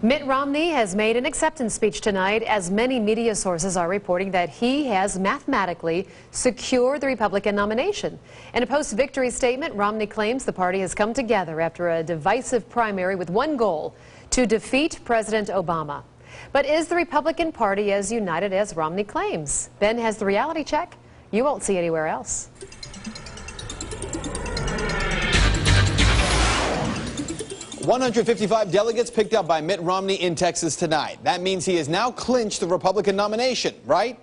Mitt Romney has made an acceptance speech tonight as many media sources are reporting that he has mathematically secured the Republican nomination. In a post-victory statement, Romney claims the party has come together after a divisive primary with one goal: to defeat President Obama. But is the Republican Party as united as Romney claims? Ben has the reality check you won't see anywhere else. 155 delegates picked up by Mitt Romney in Texas tonight. That means he has now clinched the Republican nomination, right?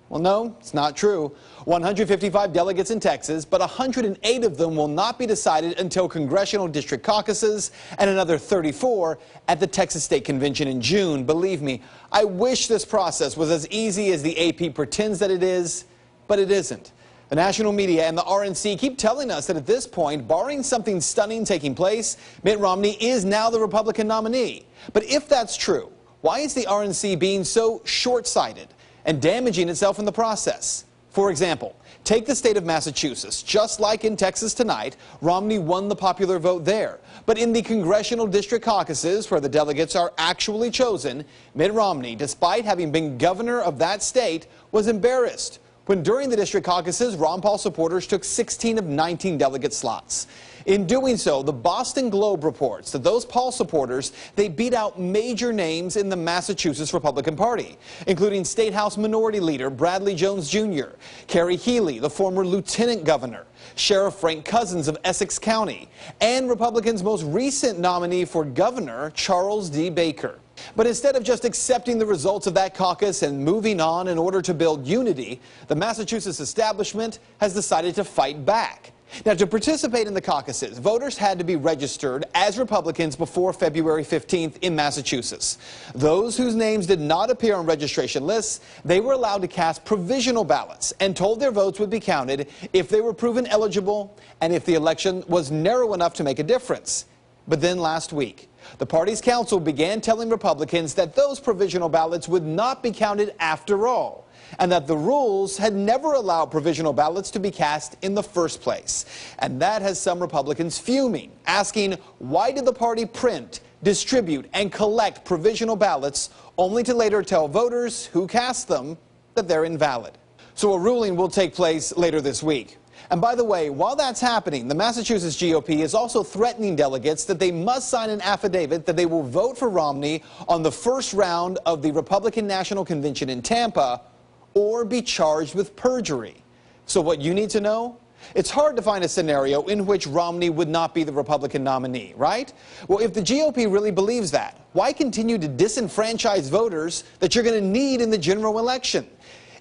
Well, no, it's not true. 155 delegates in Texas, but 108 of them will not be decided until congressional district caucuses and another 34 at the Texas State Convention in June. Believe me, I wish this process was as easy as the AP pretends that it is, but it isn't. The national media and the RNC keep telling us that at this point, barring something stunning taking place, Mitt Romney is now the Republican nominee. But if that's true, why is the RNC being so short-sighted and damaging itself in the process? For example, take the state of Massachusetts. Just like in Texas tonight, Romney won the popular vote there. But in the congressional district caucuses, where the delegates are actually chosen, Mitt Romney, despite having been governor of that state, was embarrassed when during the district caucuses, Ron Paul supporters took 16 of 19 delegate slots. In doing so, the Boston Globe reports that those Paul supporters, they beat out major names in the Massachusetts Republican Party, including State House Minority Leader Bradley Jones Jr., Kerry Healy, the former lieutenant governor, Sheriff Frank Cousins of Essex County, and Republicans' most recent nominee for governor, Charles D. Baker. But instead of just accepting the results of that caucus and moving on in order to build unity, the Massachusetts establishment has decided to fight back. Now, to participate in the caucuses, voters had to be registered as Republicans before February 15th in Massachusetts. Those whose names did not appear on registration lists, they were allowed to cast provisional ballots and told their votes would be counted if they were proven eligible and if the election was narrow enough to make a difference. But then last week, the party's council began telling Republicans that those provisional ballots would not be counted after all, and that the rules had never allowed provisional ballots to be cast in the first place. And that has some Republicans fuming, asking, why did the party print, distribute, and collect provisional ballots only to later tell voters who cast them that they're invalid? So a ruling will take place later this week. And by the way, while that's happening, the Massachusetts GOP is also threatening delegates that they must sign an affidavit that they will vote for Romney on the first round of the Republican National Convention in Tampa or be charged with perjury. So what you need to know? It's hard to find a scenario in which Romney would not be the Republican nominee, right? Well, if the GOP really believes that, why continue to disenfranchise voters that you're going to need in the general election?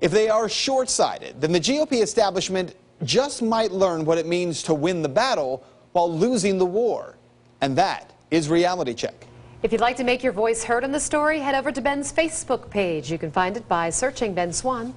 If they are short-sighted, then the GOP establishment just might learn what it means to win the battle while losing the war. And that is Reality Check. If you'd like to make your voice heard on the story, head over to Ben's Facebook page. You can find it by searching Ben Swann.